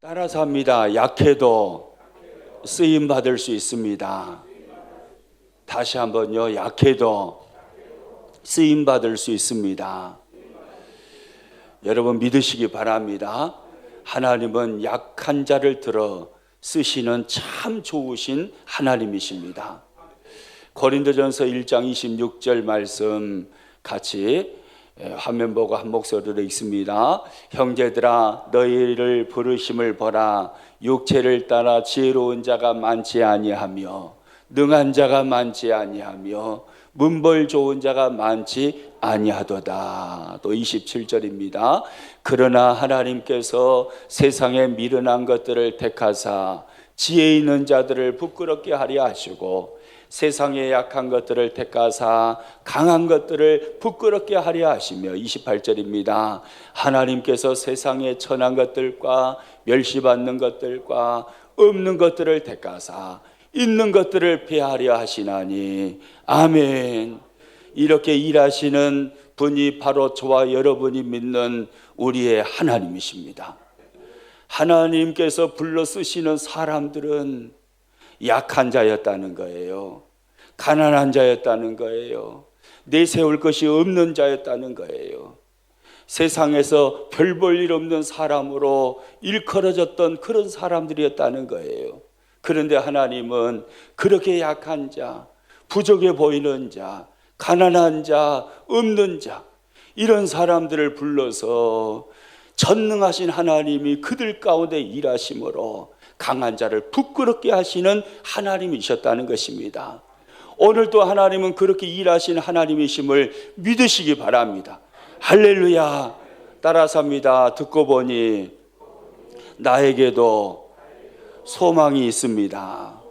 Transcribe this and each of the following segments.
따라서 합니다. 약해도 쓰임 받을 수 있습니다. 다시 한번요. 약해도 쓰임 받을 수 있습니다. 여러분 믿으시기 바랍니다. 하나님은 약한 자를 들어 쓰시는 참 좋으신 하나님이십니다. 고린도전서 1장 26절 말씀 같이 화면 보고 한 목소리로 읽습니다. 형제들아 너희를 부르심을 보라. 육체를 따라 지혜로운 자가 많지 아니하며 능한 자가 많지 아니하며 문벌 좋은 자가 많지 아니하도다. 또 27절입니다. 그러나 하나님께서 세상에 미련한 것들을 택하사 지혜 있는 자들을 부끄럽게 하려 하시고 세상에 약한 것들을 택하사 강한 것들을 부끄럽게 하려 하시며 28절입니다. 하나님께서 세상에 천한 것들과 멸시받는 것들과 없는 것들을 택하사 있는 것들을 폐하려 하시나니 아멘. 이렇게 일하시는 분이 바로 저와 여러분이 믿는 우리의 하나님이십니다. 하나님께서 불러 쓰시는 사람들은 약한 자였다는 거예요. 가난한 자였다는 거예요. 내세울 것이 없는 자였다는 거예요. 세상에서 별 볼 일 없는 사람으로 일컬어졌던 그런 사람들이었다는 거예요. 그런데 하나님은 그렇게 약한 자, 부족해 보이는 자, 가난한 자, 없는 자, 이런 사람들을 불러서 전능하신 하나님이 그들 가운데 일하심으로 강한 자를 부끄럽게 하시는 하나님이셨다는 것입니다. 오늘도 하나님은 그렇게 일하시는 하나님이심을 믿으시기 바랍니다. 할렐루야. 따라서 합니다. 듣고 보니 나에게도 소망이 있습니다.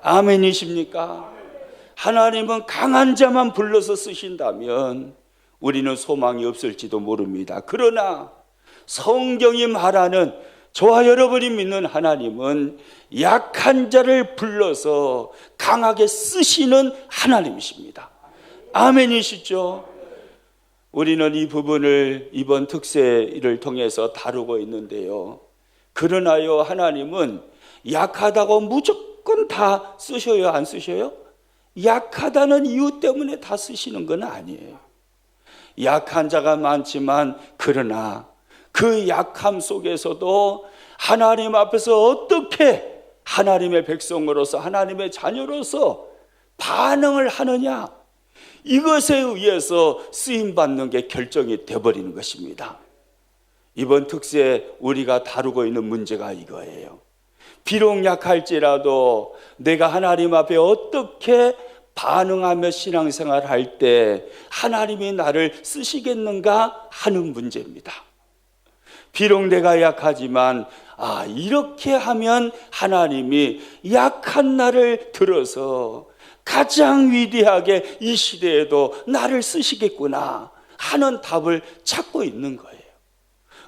아멘이십니까? 하나님은 강한 자만 불러서 쓰신다면 우리는 소망이 없을지도 모릅니다. 그러나 성경이 말하는 저와 여러분이 믿는 하나님은 약한 자를 불러서 강하게 쓰시는 하나님이십니다. 아멘이시죠? 우리는 이 부분을 이번 특세를 통해서 다루고 있는데요. 그러나요, 하나님은 약하다고 무조건 다 쓰셔요? 안 쓰셔요? 약하다는 이유 때문에 다 쓰시는 건 아니에요. 약한 자가 많지만 그러나 그 약함 속에서도 하나님 앞에서 어떻게 하나님의 백성으로서 하나님의 자녀로서 반응을 하느냐, 이것에 의해서 쓰임받는 게 결정이 되어버리는 것입니다. 이번 특세에 우리가 다루고 있는 문제가 이거예요. 비록 약할지라도 내가 하나님 앞에 어떻게 반응하며 신앙생활 할 때 하나님이 나를 쓰시겠는가 하는 문제입니다. 비록 내가 약하지만 이렇게 하면 하나님이 약한 나를 들어서 가장 위대하게 이 시대에도 나를 쓰시겠구나 하는 답을 찾고 있는 거예요.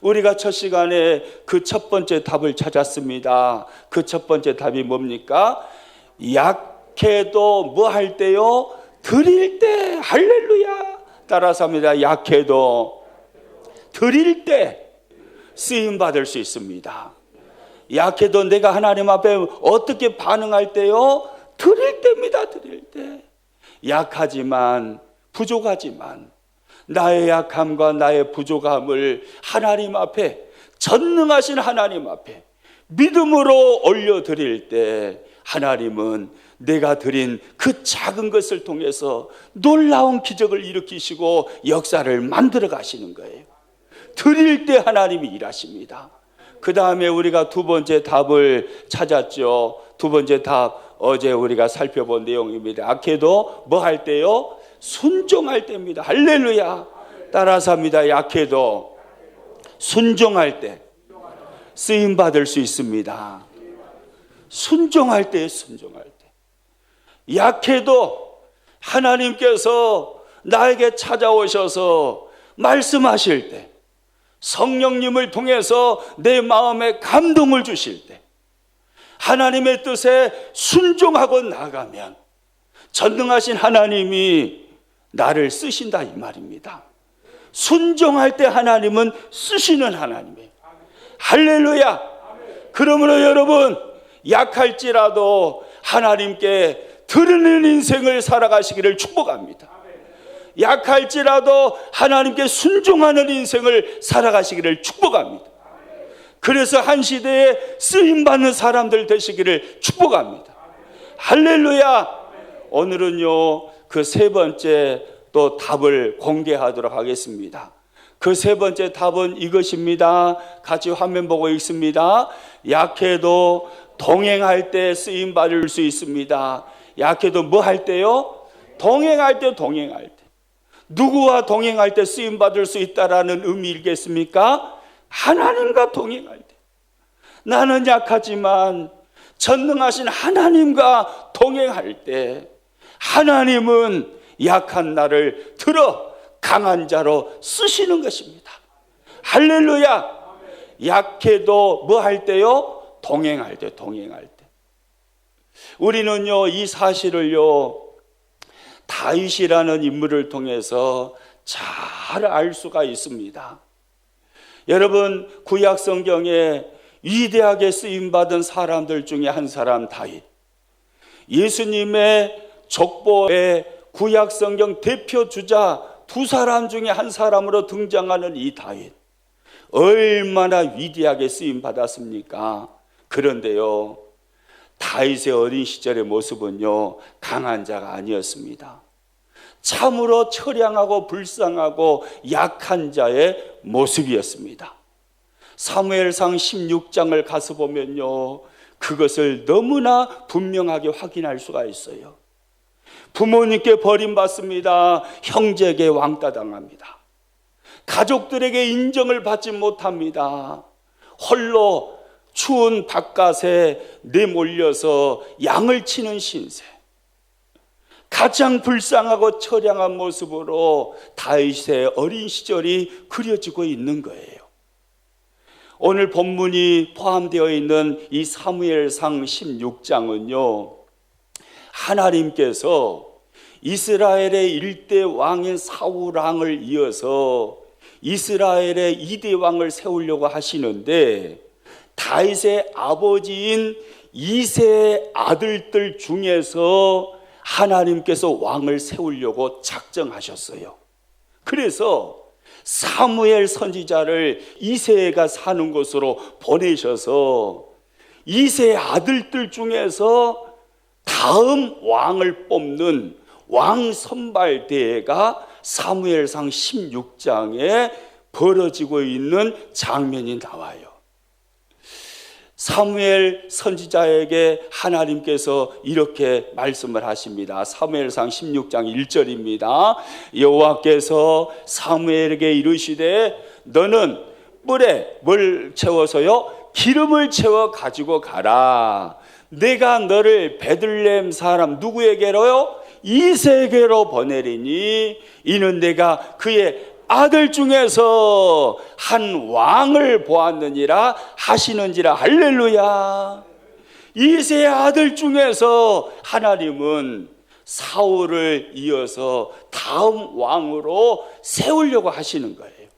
우리가 첫 시간에 그 첫 번째 답을 찾았습니다. 그 첫 번째 답이 뭡니까? 약해도 뭐 할 때요? 드릴 때. 할렐루야. 따라서 합니다. 약해도 드릴 때 쓰임 받을 수 있습니다. 약해도 내가 하나님 앞에 어떻게 반응할 때요? 드릴 때입니다. 드릴 때. 약하지만 부족하지만 나의 약함과 나의 부족함을 하나님 앞에, 전능하신 하나님 앞에 믿음으로 올려드릴 때 하나님은 내가 드린 그 작은 것을 통해서 놀라운 기적을 일으키시고 역사를 만들어 가시는 거예요. 드릴 때 하나님이 일하십니다. 그 다음에 우리가 두 번째 답을 찾았죠. 두 번째 답, 어제 우리가 살펴본 내용입니다. 약해도 뭐 할 때요? 순종할 때입니다. 할렐루야. 따라서 합니다. 약해도 순종할 때 쓰임 받을 수 있습니다. 순종할 때, 순종할 때. 약해도 하나님께서 나에게 찾아오셔서 말씀하실 때, 성령님을 통해서 내 마음에 감동을 주실 때, 하나님의 뜻에 순종하고 나가면 전능하신 하나님이 나를 쓰신다 이 말입니다. 순종할 때 하나님은 쓰시는 하나님이에요. 할렐루야. 그러므로 여러분, 약할지라도 하나님께 드리는 인생을 살아가시기를 축복합니다. 약할지라도 하나님께 순종하는 인생을 살아가시기를 축복합니다. 그래서 한 시대에 쓰임받는 사람들 되시기를 축복합니다. 할렐루야. 오늘은요, 그 세 번째 또 답을 공개하도록 하겠습니다. 그 세 번째 답은 이것입니다. 같이 화면 보고 읽습니다. 약해도 동행할 때 쓰임받을 수 있습니다. 약해도 뭐 할 때요? 동행할 때, 동행할 때. 누구와 동행할 때 쓰임받을 수 있다라는 의미이겠습니까? 하나님과 동행할 때. 나는 약하지만 전능하신 하나님과 동행할 때 하나님은 약한 나를 들어 강한 자로 쓰시는 것입니다. 할렐루야. 약해도 뭐 할 때요? 동행할 때, 동행할 때. 우리는요, 이 사실을요, 다윗이라는 인물을 통해서 잘 알 수가 있습니다. 여러분, 구약 성경에 위대하게 쓰임받은 사람들 중에 한 사람 다윗. 예수님의 족보의 구약 성경 대표 주자 두 사람 중에 한 사람으로 등장하는 이 다윗. 얼마나 위대하게 쓰임받았습니까? 그런데요, 다윗의 어린 시절의 모습은요, 강한 자가 아니었습니다. 참으로 처량하고 불쌍하고 약한 자의 모습이었습니다. 사무엘상 16장을 가서 보면요, 그것을 너무나 분명하게 확인할 수가 있어요. 부모님께 버림받습니다. 형제에게 왕따당합니다. 가족들에게 인정을 받지 못합니다. 홀로 추운 바깥에 내몰려서 양을 치는 신세. 가장 불쌍하고 처량한 모습으로 다윗의 어린 시절이 그려지고 있는 거예요. 오늘 본문이 포함되어 있는 이 사무엘상 16장은요, 하나님께서 이스라엘의 1대 왕인 사울 왕을 이어서 이스라엘의 2대 왕을 세우려고 하시는데, 다윗의 아버지인 이새의 아들들 중에서 하나님께서 왕을 세우려고 작정하셨어요. 그래서 사무엘 선지자를 이새가 사는 곳으로 보내셔서 이새의 아들들 중에서 다음 왕을 뽑는 왕 선발 대회가 사무엘상 16장에 벌어지고 있는 장면이 나와요. 사무엘 선지자에게 하나님께서 이렇게 말씀을 하십니다. 사무엘상 16장 1절입니다. 여호와께서 사무엘에게 이르시되 너는 뿔에 뭘 채워서요? 기름을 채워 가지고 가라. 내가 너를 베들레헴 사람 누구에게로요? 이새에게로 보내리니 이는 내가 그의 아들 중에서 한 왕을 보았느니라 하시는지라. 할렐루야. 이새의 아들 중에서 하나님은 사울을 이어서 다음 왕으로 세우려고 하시는 거예요.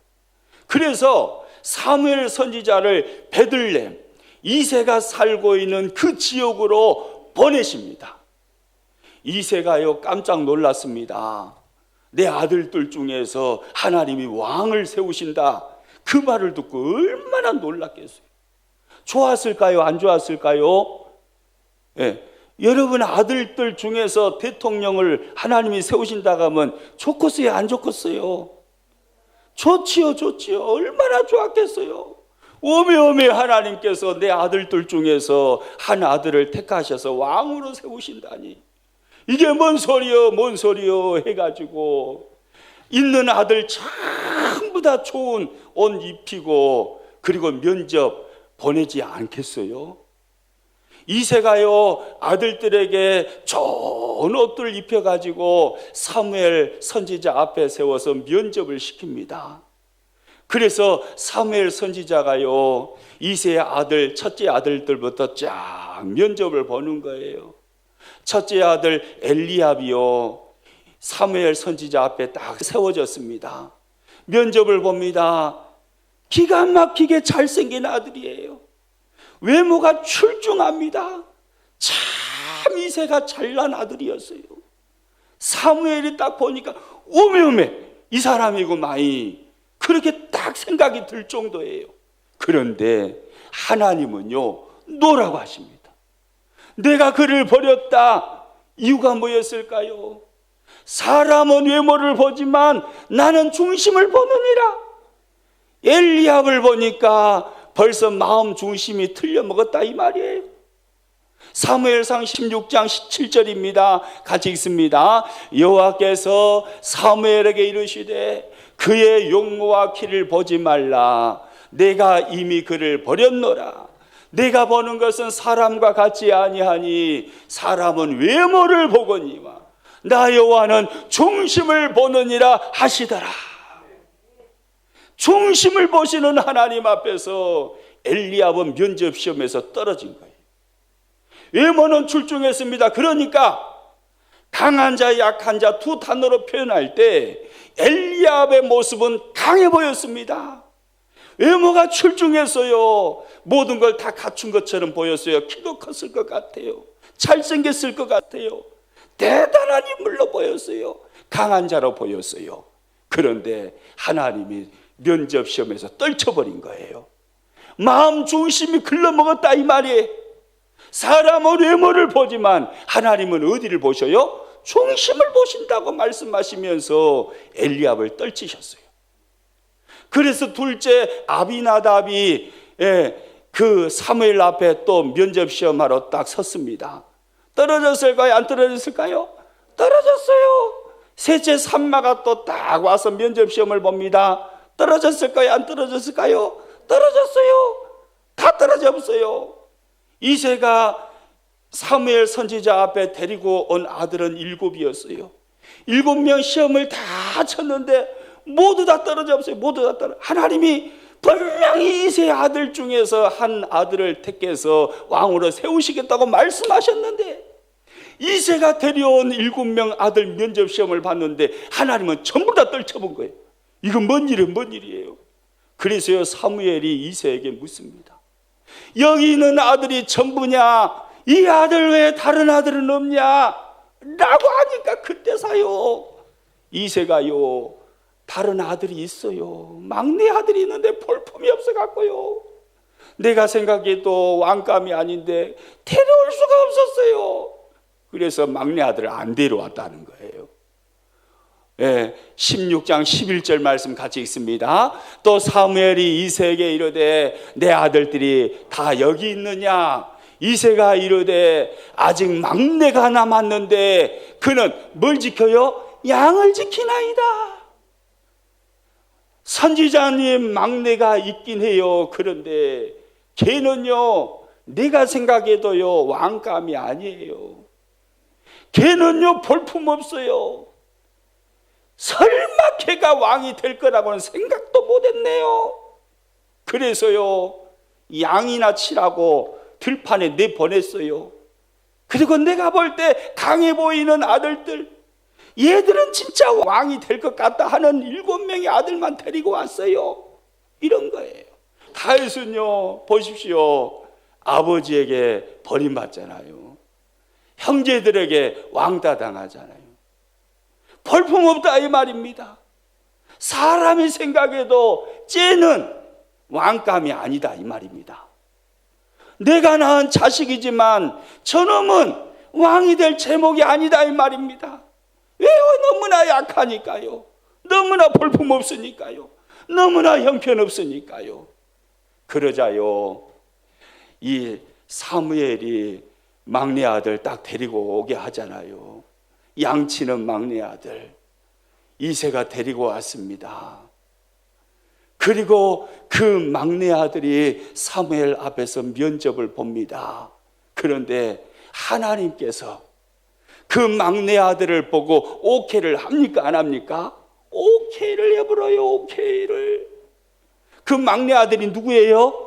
그래서 사무엘 선지자를 베들레헴, 이새가 살고 있는 그 지역으로 보내십니다. 이새가요, 깜짝 놀랐습니다. 내 아들들 중에서 하나님이 왕을 세우신다. 그 말을 듣고 얼마나 놀랐겠어요. 좋았을까요? 안 좋았을까요? 예. 여러분 아들들 중에서 대통령을 하나님이 세우신다고 하면 좋겠어요? 안 좋겠어요? 좋지요, 좋지요. 얼마나 좋았겠어요. 오메오메 하나님께서 내 아들들 중에서 한 아들을 택하셔서 왕으로 세우신다니. 이게 뭔 소리요, 뭔 소리요 해가지고 있는 아들 전부 다 좋은 옷 입히고 그리고 면접 보내지 않겠어요? 이새가요, 아들들에게 좋은 옷들 입혀가지고 사무엘 선지자 앞에 세워서 면접을 시킵니다. 그래서 사무엘 선지자가요, 이새의 아들, 첫째 아들들부터 쫙 면접을 보는 거예요. 첫째 아들 엘리압이요, 사무엘 선지자 앞에 딱 세워졌습니다. 면접을 봅니다. 기가 막히게 잘생긴 아들이에요. 외모가 출중합니다. 참 이새가 잘난 아들이었어요. 사무엘이 딱 보니까 오메오메 이 사람이구마이, 그렇게 딱 생각이 들 정도예요. 그런데 하나님은요 노라고 하십니다. 내가 그를 버렸다. 이유가 뭐였을까요? 사람은 외모를 보지만 나는 중심을 보느니라. 엘리압을 보니까 벌써 마음 중심이 틀려먹었다 이 말이에요. 사무엘상 16장 17절입니다. 같이 읽습니다. 여호와께서 사무엘에게 이르시되 그의 용모와 키를 보지 말라. 내가 이미 그를 버렸노라. 내가 보는 것은 사람과 같지 아니하니 사람은 외모를 보거니와 나 여호와는 중심을 보느니라 하시더라. 중심을 보시는 하나님 앞에서 엘리압은 면접 시험에서 떨어진 거예요. 외모는 출중했습니다. 그러니까 강한 자, 약한 자 두 단어로 표현할 때 엘리압의 모습은 강해 보였습니다. 외모가 출중했어요. 모든 걸 다 갖춘 것처럼 보였어요. 키도 컸을 것 같아요. 잘생겼을 것 같아요. 대단한 인물로 보였어요. 강한 자로 보였어요. 그런데 하나님이 면접 시험에서 떨쳐버린 거예요. 마음 중심이 글러먹었다 이 말이에요. 사람은 외모를 보지만 하나님은 어디를 보셔요? 중심을 보신다고 말씀하시면서 엘리압을 떨치셨어요. 그래서 둘째 아비나답이 그 사무엘 앞에 또 면접 시험하러 딱 섰습니다. 떨어졌을까요? 안 떨어졌을까요? 떨어졌어요. 셋째 삼마가 또 딱 와서 면접 시험을 봅니다. 떨어졌을까요? 안 떨어졌을까요? 떨어졌어요. 다 떨어졌어요. 이새가 사무엘 선지자 앞에 데리고 온 아들은 7이었어요. 7명 시험을 다 쳤는데 모두 다 떨어졌어요. 모두 다 떨어졌어요. 하나님이 분명히 이새의 아들 중에서 한 아들을 택해서 왕으로 세우시겠다고 말씀하셨는데 이새가 데려온 7명 아들 면접 시험을 봤는데 하나님은 전부 다 떨쳐본 거예요. 이건 뭔 일이에요? 그래서요 사무엘이 이새에게 묻습니다. 여기 있는 아들이 전부냐? 이 아들 외에 다른 아들은 없냐? 라고 하니까 그때서요 이새가요 다른 아들이 있어요. 막내 아들이 있는데 볼품이 없어갖고요 내가 생각해도 왕감이 아닌데 데려올 수가 없었어요. 그래서 막내 아들을 안 데려왔다는 거예요. 16장 11절 말씀 같이 읽습니다. 또 사무엘이 이새에게 이르되 내 아들들이 다 여기 있느냐? 이새가 이르되 아직 막내가 남았는데 그는 뭘 지켜요? 양을 지키나이다. 선지자님 막내가 있긴 해요. 그런데 걔는요 내가 생각해도요 왕감이 아니에요. 걔는요 볼품없어요. 설마 걔가 왕이 될 거라고는 생각도 못했네요. 그래서요 양이나 치라고 들판에 내보냈어요. 그리고 내가 볼 때 강해 보이는 아들들, 얘들은 진짜 왕이 될 것 같다 하는 7명의 아들만 데리고 왔어요. 이런 거예요. 다윗은요 보십시오. 아버지에게 버림받잖아요. 형제들에게 왕따당하잖아요. 볼품없다 이 말입니다. 사람이 생각해도 쟤는 왕감이 아니다 이 말입니다. 내가 낳은 자식이지만 저놈은 왕이 될 제목이 아니다 이 말입니다. 왜요? 너무나 약하니까요. 너무나 볼품없으니까요. 너무나 형편없으니까요. 그러자요 이 사무엘이 막내 아들 딱 데리고 오게 하잖아요. 양치는 막내 아들 이새가 데리고 왔습니다. 그리고 그 막내 아들이 사무엘 앞에서 면접을 봅니다. 그런데 하나님께서 그 막내 아들을 보고 오케이를 합니까? 안 합니까? 오케이를 해버려요. 오케이를. 그 막내 아들이 누구예요?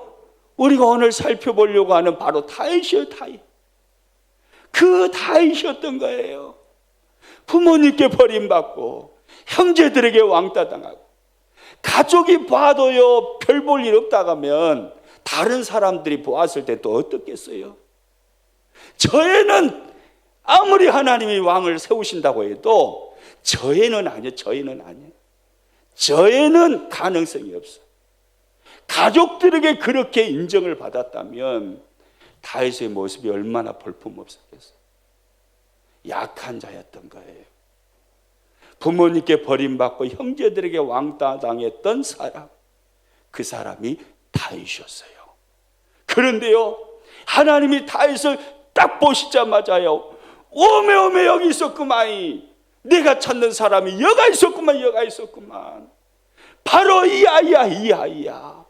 우리가 오늘 살펴보려고 하는 바로 다윗이에요. 다윗. 그 다윗이었던 거예요. 부모님께 버림받고 형제들에게 왕따당하고 가족이 봐도요 별 볼 일 없다가면 다른 사람들이 보았을 때 또 어떻겠어요? 저애는 아무리 하나님이 왕을 세우신다고 해도 저애는 아니에요. 저애는 가능성이 없어. 가족들에게 그렇게 인정을 받았다면 다윗의 모습이 얼마나 볼품없었겠어요. 약한 자였던 거예요. 부모님께 버림받고 형제들에게 왕따당했던 사람, 그 사람이 다윗이었어요. 그런데요, 하나님이 다윗을 딱 보시자마자요, 오메 여기 있었구만. 내가 찾는 사람이 여가 있었구만. 바로 이 아이야.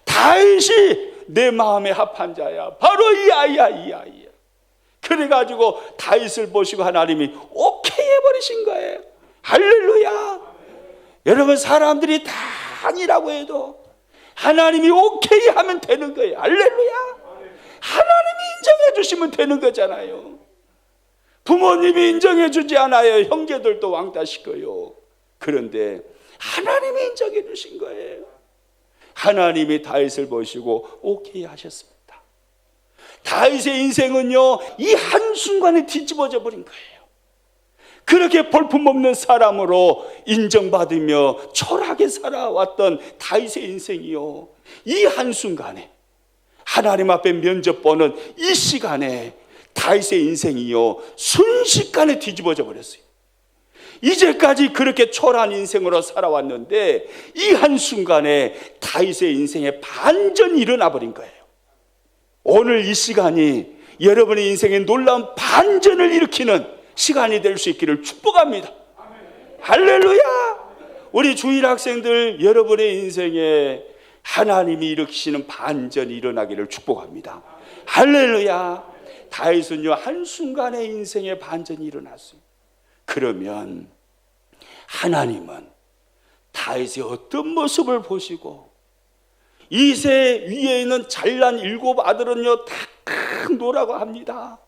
다윗이 내 마음에 합한 자야. 바로 이 아이야. 그래가지고 다윗을 보시고 하나님이 오케이 해버리신 거예요. 할렐루야. 여러분, 사람들이 다 아니라고 해도 하나님이 오케이 하면 되는 거예요. 할렐루야. 하나님이 인정해 주시면 되는 거잖아요. 부모님이 인정해 주지 않아요. 형제들도 왕따시켜요. 그런데 하나님이 인정해 주신 거예요. 하나님이 다윗을 보시고 오케이 하셨습니다. 다윗의 인생은요, 이 한순간에 뒤집어져 버린 거예요. 그렇게 볼품없는 사람으로 인정받으며 초라하게 살아왔던 다윗의 인생이요, 이 한순간에 하나님 앞에 면접 보는 이 시간에 다윗의 인생이요 순식간에 뒤집어져 버렸어요. 이제까지 그렇게 초라한 인생으로 살아왔는데 이 한순간에 다윗의 인생에 반전이 일어나 버린 거예요. 오늘 이 시간이 여러분의 인생에 놀라운 반전을 일으키는 시간이 될 수 있기를 축복합니다. 할렐루야. 우리 주일 학생들, 여러분의 인생에 하나님이 일으키시는 반전이 일어나기를 축복합니다. 할렐루야. 다윗은요 한순간에 인생에 반전이 일어났어요. 그러면 하나님은 다윗의 어떤 모습을 보시고 이세 위에 있는 잘난 7 아들은요 다 노라고 합니다.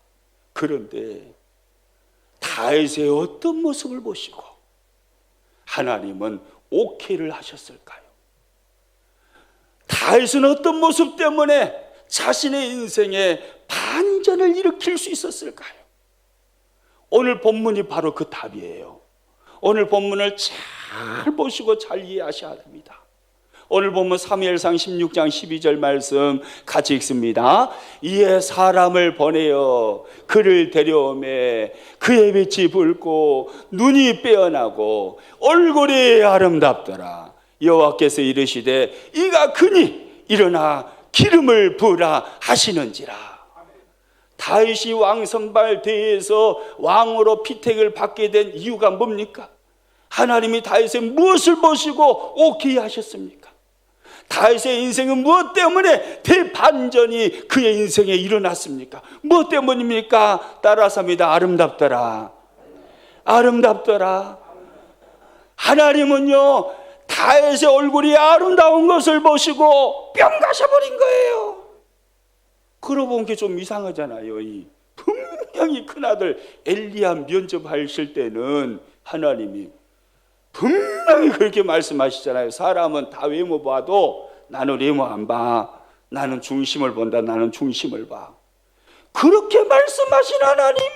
그런데 다윗의 어떤 모습을 보시고 하나님은 오케이를 하셨을까요? 다윗은 어떤 모습 때문에 자신의 인생에 반전을 일으킬 수 있었을까요? 오늘 본문이 바로 그 답이에요. 오늘 본문을 잘 보시고 잘 이해하셔야 됩니다. 오늘 본문 사무엘상 16장 12절 말씀 같이 읽습니다. 이에 사람을 보내어 그를 데려오매 그의 빛이 붉고 눈이 빼어나고 얼굴이 아름답더라. 여호와께서 이르시되 이가 그니 일어나 기름을 부으라 하시는지라. 다윗이 왕선발 대회에서 왕으로 피택을 받게 된 이유가 뭡니까? 하나님이 다윗의 무엇을 보시고 오케이 하셨습니까? 다윗의 인생은 무엇 때문에 대반전이 그의 인생에 일어났습니까? 무엇 때문입니까? 따라서 합니다. 아름답더라. 하나님은요 다윗의 얼굴이 아름다운 것을 보시고 뿅 가셔버린 거예요. 그러고 본 게 좀 이상하잖아요. 분명히 큰아들 엘리야 면접하실 때는 하나님이 분명히 그렇게 말씀하시잖아요. 사람은 다 외모 봐도 나는 외모 안 봐. 나는 중심을 본다. 나는 중심을 봐. 그렇게 말씀하신 하나님이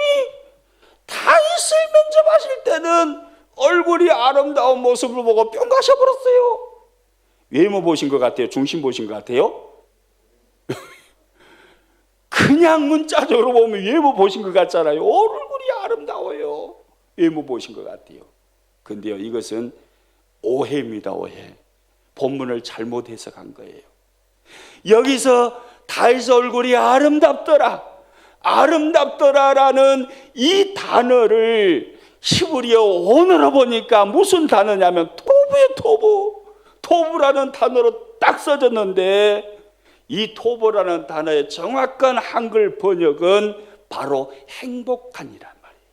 다윗을 면접하실 때는 얼굴이 아름다운 모습을 보고 뿅 가셔버렸어요. 외모 보신 것 같아요? 중심 보신 것 같아요? 그냥 문자적으로 보면 외모 보신 것 같잖아요. 얼굴이 아름다워요. 외모 보신 것 같아요. 근데요, 이것은 오해입니다. 오해. 본문을 잘못 해석한 거예요. 여기서 다윗의 얼굴이 아름답더라라는 이 단어를 히브리어 원어로 보니까 무슨 단어냐면 토부예요. 토부라는 단어로 딱 써졌는데 이 토부라는 단어의 정확한 한글 번역은 바로 행복한이란 말이에요.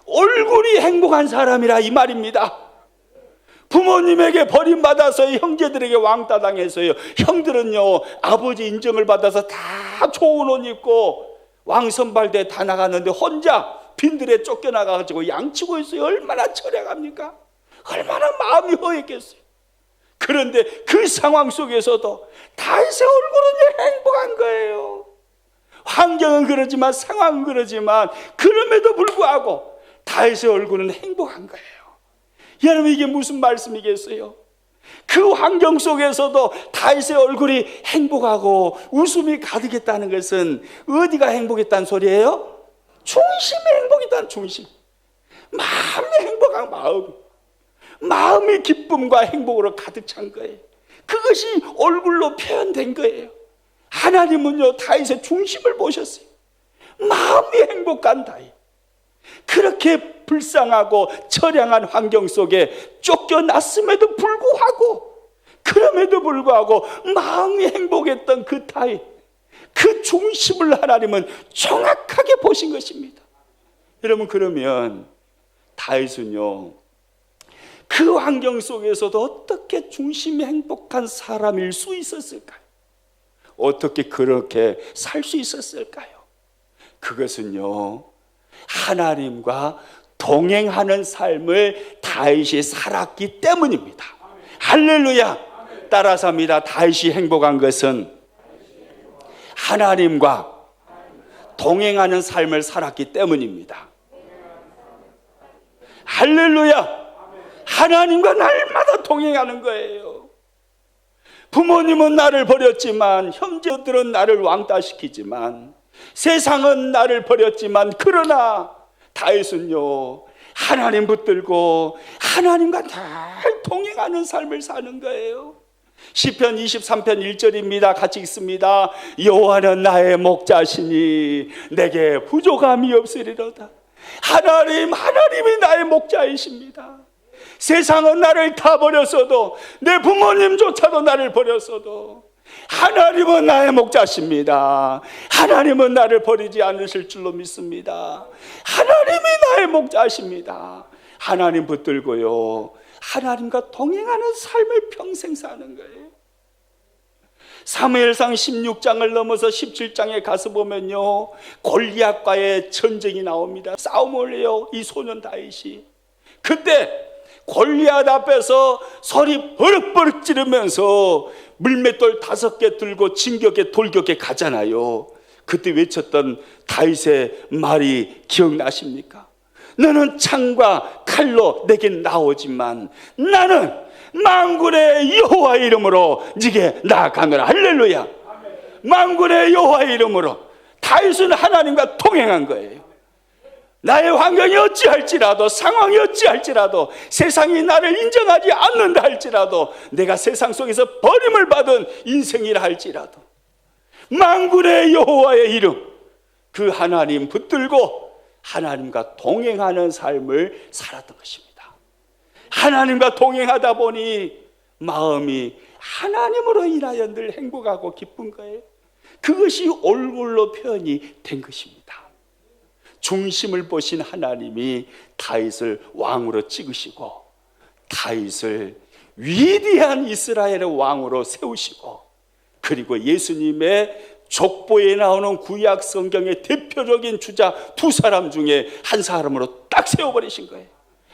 얼굴이 행복한 사람이라 이 말입니다. 부모님에게 버림받아서 형제들에게 왕따당해서요, 형들은요 아버지 인정을 받아서 다 좋은 옷 입고 왕선발대 다 나갔는데 혼자 빈들에 쫓겨나가지고 양치고 있어요. 얼마나 처량합니까? 얼마나 마음이 허했겠어요. 그런데 그 상황 속에서도 다윗의 얼굴은 행복한 거예요. 환경은 그러지만, 상황은 그러지만, 그럼에도 불구하고 다윗의 얼굴은 행복한 거예요. 여러분, 이게 무슨 말씀이겠어요? 그 환경 속에서도 다윗의 얼굴이 행복하고 웃음이 가득했다는 것은 어디가 행복했다는 소리예요? 중심이 행복했다는, 중심. 마음이 행복한 마음이 기쁨과 행복으로 가득 찬 거예요. 그것이 얼굴로 표현된 거예요. 하나님은요, 다윗의 중심을 보셨어요. 마음이 행복한 다윗. 그렇게 불쌍하고 처량한 환경 속에 쫓겨났음에도 불구하고, 그럼에도 불구하고 마음이 행복했던 그 다윗, 그 중심을 하나님은 정확하게 보신 것입니다. 여러분, 그러면 다윗은요, 그 환경 속에서도 어떻게 중심이 행복한 사람일 수 있었을까요? 어떻게 그렇게 살 수 있었을까요? 그것은요, 하나님과 동행하는 삶을 다윗이 살았기 때문입니다. 할렐루야. 따라서 합니다. 다윗이 행복한 것은 하나님과 동행하는 삶을 살았기 때문입니다. 할렐루야. 하나님과 날마다 동행하는 거예요. 부모님은 나를 버렸지만, 형제들은 나를 왕따시키지만, 세상은 나를 버렸지만, 그러나 다윗은요, 하나님 붙들고 하나님과 늘 동행하는 삶을 사는 거예요. 시편 23편 1절입니다. 같이 읽습니다. 여호와는 나의 목자시니 내게 부족함이 없으리로다. 하나님이 나의 목자이십니다. 세상은 나를 다 버렸어도, 내 부모님조차도 나를 버렸어도 하나님은 나의 목자십니다. 하나님은 나를 버리지 않으실 줄로 믿습니다. 하나님이 나의 목자십니다. 하나님 붙들고요, 하나님과 동행하는 삶을 평생 사는 거예요. 사무엘상 16장을 넘어서 17장에 가서 보면요, 골리앗과의 전쟁이 나옵니다. 싸움을 해요, 이 소년 다윗이. 그때 골리앗 앞에서 소리 버럭버럭 지르면서 물맷돌 5개 들고 진격에 돌격에 가잖아요. 그때 외쳤던 다윗의 말이 기억나십니까? 너는 창과 칼로 내게 나오지만 나는 만군의 여호와의 이름으로 네게 나아가노라. 할렐루야. 만군의 여호와의 이름으로. 다윗은 하나님과 동행한 거예요. 나의 환경이 어찌할지라도, 상황이 어찌할지라도, 세상이 나를 인정하지 않는다 할지라도, 내가 세상 속에서 버림을 받은 인생이라 할지라도 만군의 여호와의 이름, 그 하나님 붙들고 하나님과 동행하는 삶을 살았던 것입니다. 하나님과 동행하다 보니 마음이 하나님으로 인하여 늘 행복하고 기쁜 거예요. 그것이 얼굴로 표현이 된 것입니다. 중심을 보신 하나님이 다윗을 왕으로 찍으시고, 다윗을 위대한 이스라엘의 왕으로 세우시고, 그리고 예수님의 족보에 나오는 구약 성경의 대표적인 주자 2사람 중에 한 사람으로 딱 세워버리신 거예요.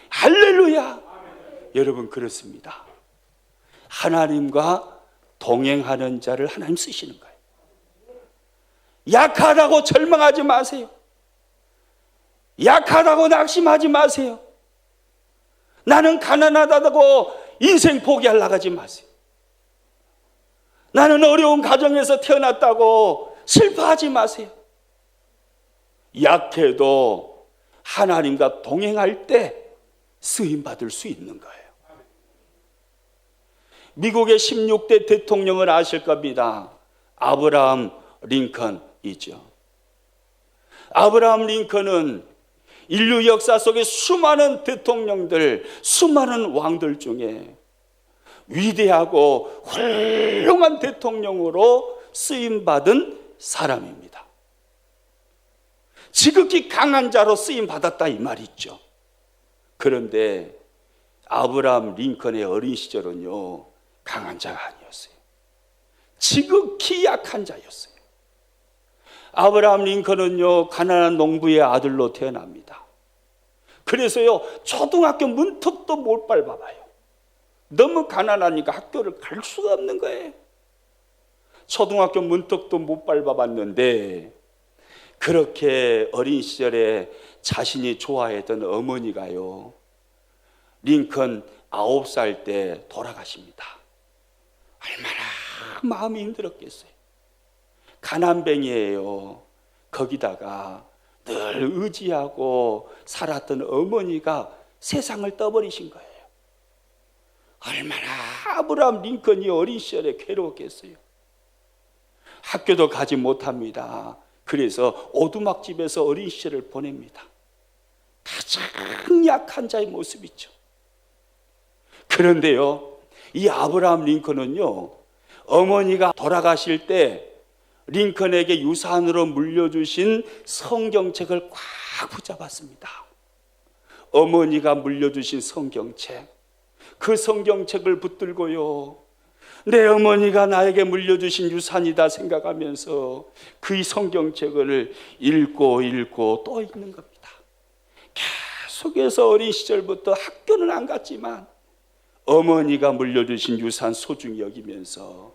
할렐루야. 여러분, 그렇습니다. 하나님과 동행하는 자를 하나님 쓰시는 거예요. 약하다고 절망하지 마세요. 약하다고 낙심하지 마세요. 나는 가난하다고 인생 포기하려고 하지 마세요. 나는 어려운 가정에서 태어났다고 슬퍼하지 마세요. 약해도 하나님과 동행할 때 쓰임받을 수 있는 거예요. 미국의 16대 대통령을 아실 겁니다. 아브라함 링컨이죠. 아브라함 링컨은 인류 역사 속에 수많은 대통령들, 수많은 왕들 중에 위대하고 훌륭한 대통령으로 쓰임받은 사람입니다. 지극히 강한 자로 쓰임받았다 이 말이죠. 그런데 아브라함 링컨의 어린 시절은요, 강한 자가 아니었어요. 지극히 약한 자였어요. 아브라함 링컨은요, 가난한 농부의 아들로 태어납니다. 그래서요, 초등학교 문턱도 못 밟아봐요. 너무 가난하니까 학교를 갈 수가 없는 거예요. 초등학교 문턱도 못 밟아봤는데 그렇게 어린 시절에 자신이 좋아했던 어머니가요, 링컨 9살 때 돌아가십니다. 얼마나 마음이 힘들었겠어요. 가난뱅이에요. 거기다가 늘 의지하고 살았던 어머니가 세상을 떠버리신 거예요. 얼마나 아브라함 링컨이 어린 시절에 괴로웠겠어요. 학교도 가지 못합니다. 그래서 오두막집에서 어린 시절을 보냅니다. 가장 약한 자의 모습이죠. 그런데요, 이 아브라함 링컨은요, 어머니가 돌아가실 때 링컨에게 유산으로 물려주신 성경책을 꽉 붙잡았습니다. 어머니가 물려주신 성경책, 그 성경책을 붙들고요, 내 어머니가 나에게 물려주신 유산이다 생각하면서 그 성경책을 읽고 또 읽는 겁니다. 계속해서 어린 시절부터 학교는 안 갔지만 어머니가 물려주신 유산 소중히 여기면서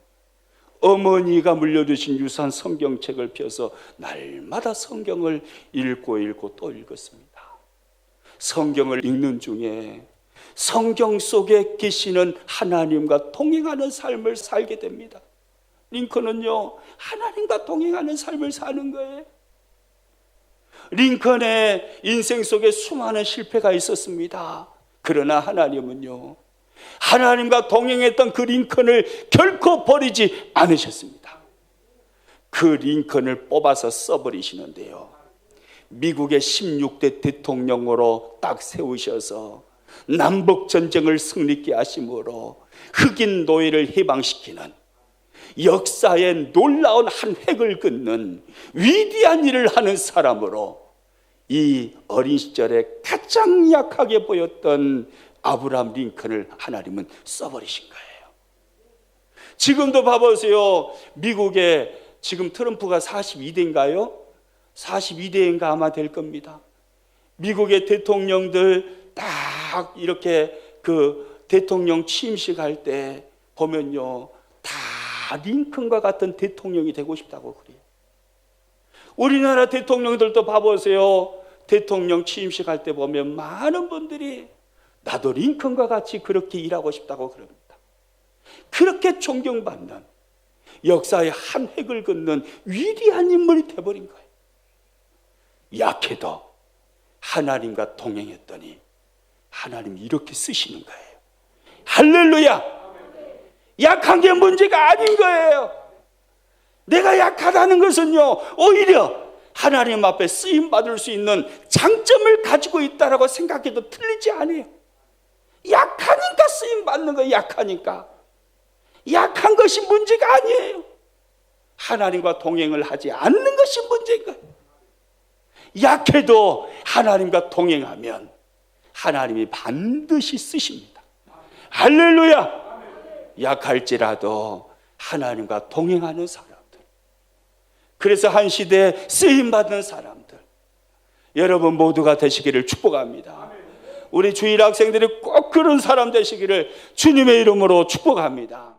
어머니가 물려주신 유산 성경책을 펴서 날마다 성경을 읽고 또 읽었습니다. 성경을 읽는 중에 성경 속에 계시는 하나님과 동행하는 삶을 살게 됩니다. 링컨은요, 하나님과 동행하는 삶을 사는 거예요. 링컨의 인생 속에 수많은 실패가 있었습니다. 그러나 하나님은요, 하나님과 동행했던 그 링컨을 결코 버리지 않으셨습니다. 그 링컨을 뽑아서 써버리시는데요, 미국의 16대 대통령으로 딱 세우셔서 남북전쟁을 승리케 하심으로 흑인 노예를 해방시키는 역사의 놀라운 한 획을 긋는 위대한 일을 하는 사람으로 이 어린 시절에 가장 약하게 보였던 아브라함 링컨을 하나님은 써버리신 거예요. 지금도 봐보세요. 미국에 지금 트럼프가 42대인가요? 42대인가 아마 될 겁니다. 미국의 대통령들 딱 이렇게 그 대통령 취임식 할 때 보면요, 다 링컨과 같은 대통령이 되고 싶다고 그래요. 우리나라 대통령들도 봐보세요. 대통령 취임식 할 때 보면 많은 분들이 나도 링컨과 같이 그렇게 일하고 싶다고 그럽니다. 그렇게 존경받는 역사의 한 획을 긋는 위대한 인물이 되어버린 거예요. 약해도 하나님과 동행했더니 하나님이 이렇게 쓰시는 거예요. 할렐루야! 약한 게 문제가 아닌 거예요. 내가 약하다는 것은요, 오히려 하나님 앞에 쓰임받을 수 있는 장점을 가지고 있다라고 생각해도 틀리지 않아요. 약하니까 쓰임받는 거예요. 약하니까. 약한 것이 문제가 아니에요. 하나님과 동행을 하지 않는 것이 문제인 거예요. 약해도 하나님과 동행하면 하나님이 반드시 쓰십니다. 할렐루야! 약할지라도 하나님과 동행하는 사람들, 그래서 한 시대에 쓰임받는 사람들, 여러분 모두가 되시기를 축복합니다. 우리 주일 학생들이 꼭 그런 사람 되시기를 주님의 이름으로 축복합니다.